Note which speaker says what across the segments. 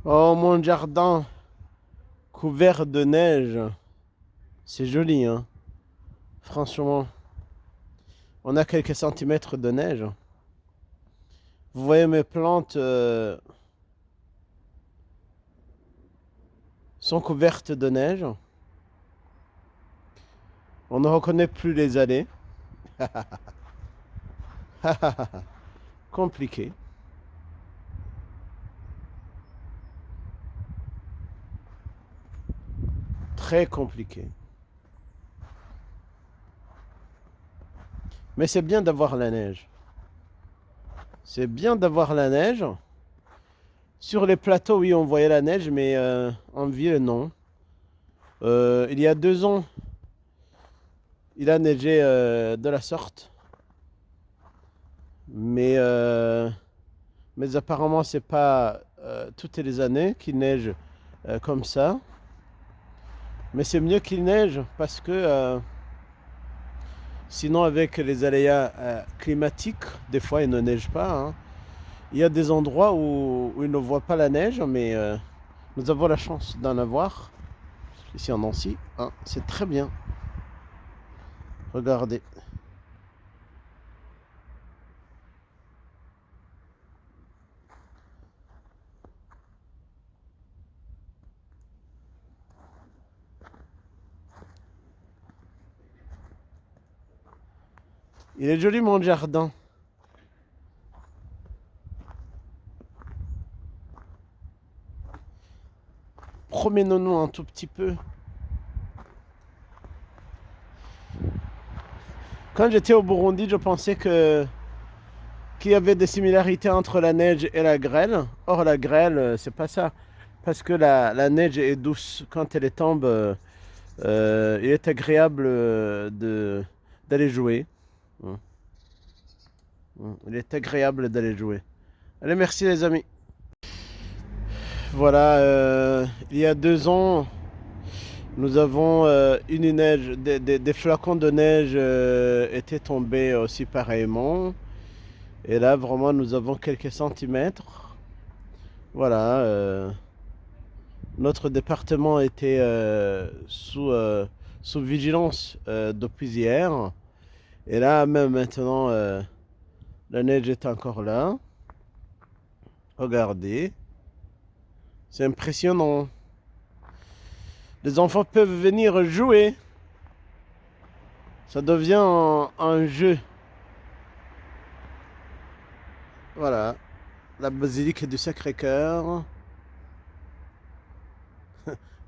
Speaker 1: Oh, mon jardin couvert de neige. C'est joli, hein. Franchement, on a quelques centimètres de neige. Vous voyez mes plantes sont couvertes de neige. On ne reconnaît plus les allées. Compliqué. Très compliqué. Mais c'est bien d'avoir la neige. C'est bien d'avoir la neige. Sur les plateaux, oui, on voyait la neige, mais en ville, non. Il y a 2 ans, il a neigé de la sorte. Mais apparemment, c'est pas toutes les années qu'il neige comme ça. Mais c'est mieux qu'il neige parce que sinon, avec les aléas climatiques, des fois, il ne neige pas, hein. Il y a des endroits où il ne voit pas la neige, mais nous avons la chance d'en avoir. Ici en Nancy, hein, c'est très bien. Regardez. Il est joli mon jardin. Promenons-nous un tout petit peu. Quand j'étais au Burundi, je pensais qu'il y avait des similarités entre la neige et la grêle. Or, la grêle, c'est pas ça. Parce que la neige est douce. Quand elle tombe, il est agréable d'aller jouer. Mm. Il est agréable d'aller jouer. Allez, merci les amis. Voilà, il y a 2 ans, nous avons une neige, des flacons de neige étaient tombés aussi pareillement. Et là, vraiment, nous avons quelques centimètres. Voilà, notre département était sous vigilance depuis hier. Et là, même maintenant, la neige est encore là. Regardez, c'est impressionnant. Les enfants peuvent venir jouer. Ça devient un jeu. Voilà, la basilique du Sacré-Cœur.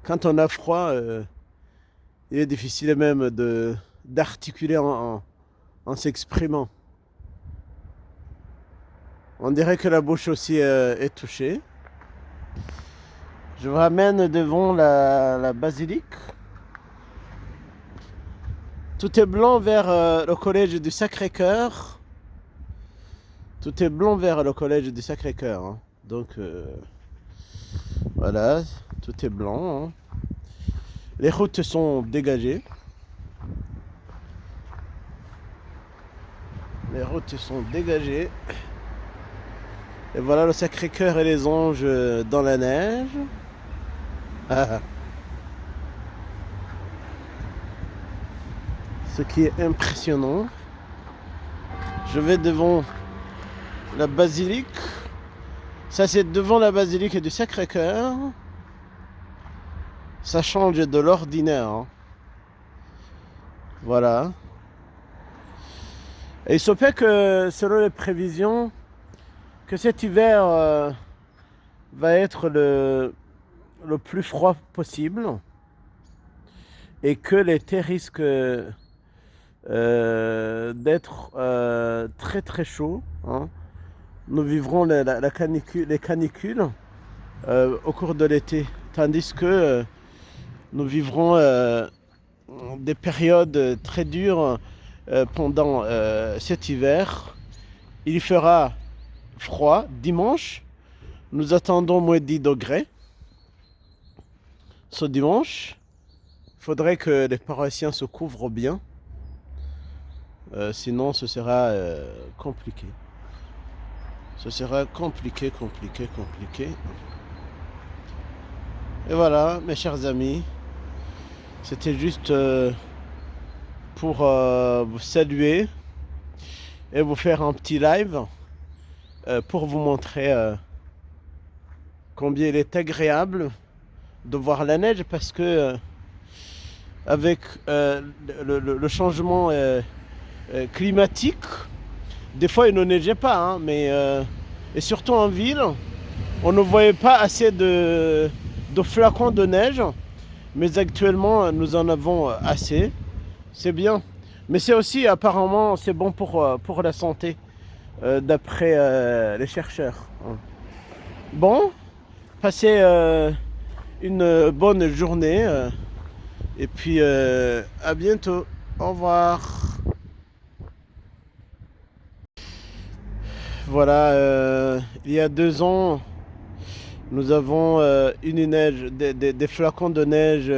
Speaker 1: Quand on a froid, il est difficile même d'articuler en s'exprimant. On dirait que la bouche aussi est touchée. Je vous ramène devant la basilique. Tout est blanc vers le collège du Sacré-Cœur. Tout est blanc vers le collège du Sacré-Cœur, hein. Donc voilà, tout est blanc, hein. Les routes sont dégagées. Les routes sont dégagées. Et voilà le Sacré-Cœur et les anges dans la neige. Ah, ce qui est impressionnant. Je vais devant la basilique. Ça, c'est devant la basilique du Sacré-Cœur. Ça change de l'ordinaire, hein. Voilà. Et il se peut que, selon les prévisions, que cet hiver va être le plus froid possible et que l'été risque d'être très très chaud, hein. Nous vivrons la canicule, les canicules au cours de l'été, tandis que nous vivrons des périodes très dures pendant cet hiver. Il fera froid dimanche. Nous attendons moins 10 degrés ce dimanche. Il faudrait que les paroissiens se couvrent bien. Sinon, ce sera compliqué. Ce sera compliqué. Et voilà, mes chers amis, c'était juste pour vous saluer et vous faire un petit live pour vous montrer combien il est agréable de voir la neige parce que avec le changement climatique, des fois il ne neigeait pas, hein, mais et surtout en ville, on ne voyait pas assez de flacons de neige, mais actuellement nous en avons assez. C'est bien. Mais c'est aussi apparemment c'est bon pour la santé, d'après les chercheurs. Bon, passez une bonne journée et puis à bientôt. Au revoir. Voilà, il y a 2 ans, nous avons une neige, des flacons de neige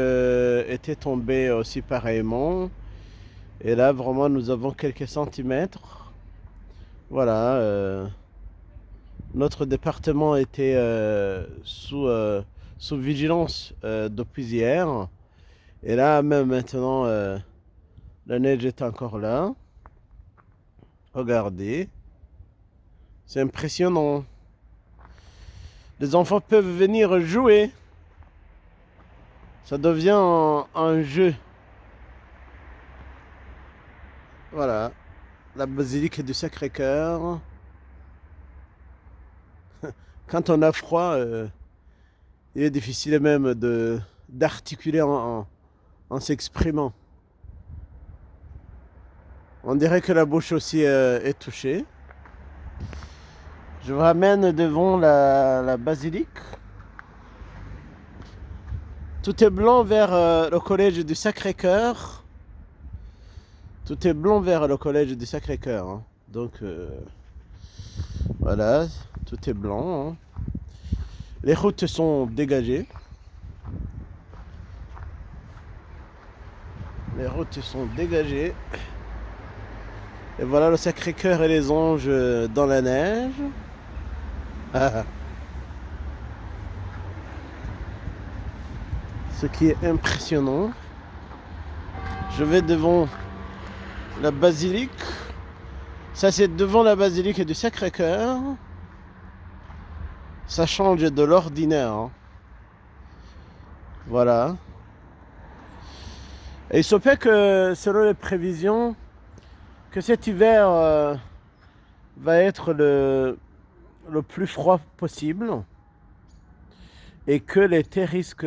Speaker 1: étaient tombés aussi pareillement. Et là, vraiment, nous avons quelques centimètres. Voilà, notre département était sous vigilance depuis hier. Et là, même maintenant, la neige est encore là. Regardez. C'est impressionnant. Les enfants peuvent venir jouer. Ça devient un jeu. Voilà. La basilique du Sacré-Cœur. Quand on a froid, il est difficile même d'articuler en s'exprimant. On dirait que la bouche aussi est touchée. Je vous ramène devant la basilique. Tout est blanc vers le collège du Sacré-Cœur. Tout est blanc vers le collège du Sacré-Cœur. Hein. Donc, voilà, tout est blanc. Hein. Les routes sont dégagées. Les routes sont dégagées. Et voilà le Sacré-Cœur et les anges dans la neige. Ce qui est impressionnant. Je vais devant la basilique. Ça, c'est devant la basilique du Sacré-Cœur. Ça change de l'ordinaire. Hein. Voilà. Et il se peut que, selon les prévisions, que cet hiver va être le plus froid possible et que l'été risque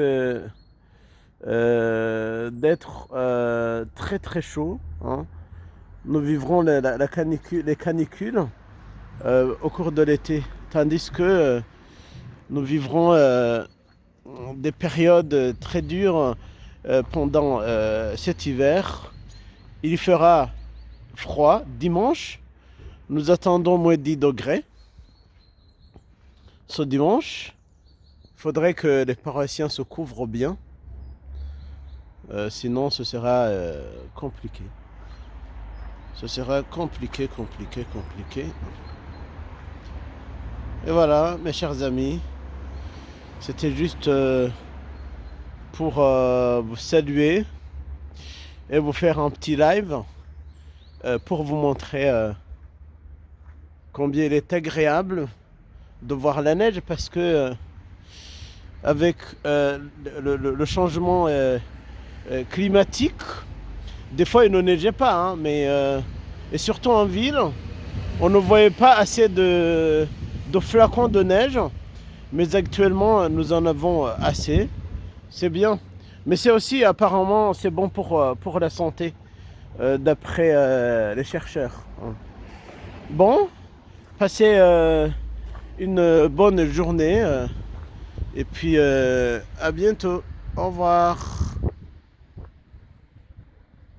Speaker 1: d'être très très chaud. Hein. Nous vivrons les canicules au cours de l'été, tandis que nous vivrons des périodes très dures pendant cet hiver. Il fera froid dimanche. Nous attendons moins 10 degrés. Ce dimanche, il faudrait que les paroissiens se couvrent bien. Sinon, ce sera compliqué. Ce sera compliqué. Et voilà, mes chers amis, c'était juste pour vous saluer et vous faire un petit live pour vous montrer combien il est agréable de voir la neige parce que avec le changement climatique, des fois il ne neigeait pas, hein, mais et surtout en ville, on ne voyait pas assez de flacons de neige, mais actuellement nous en avons assez. C'est bien. Mais c'est aussi apparemment c'est bon pour la santé, d'après les chercheurs. Bon, passez une bonne journée et puis à bientôt. Au revoir.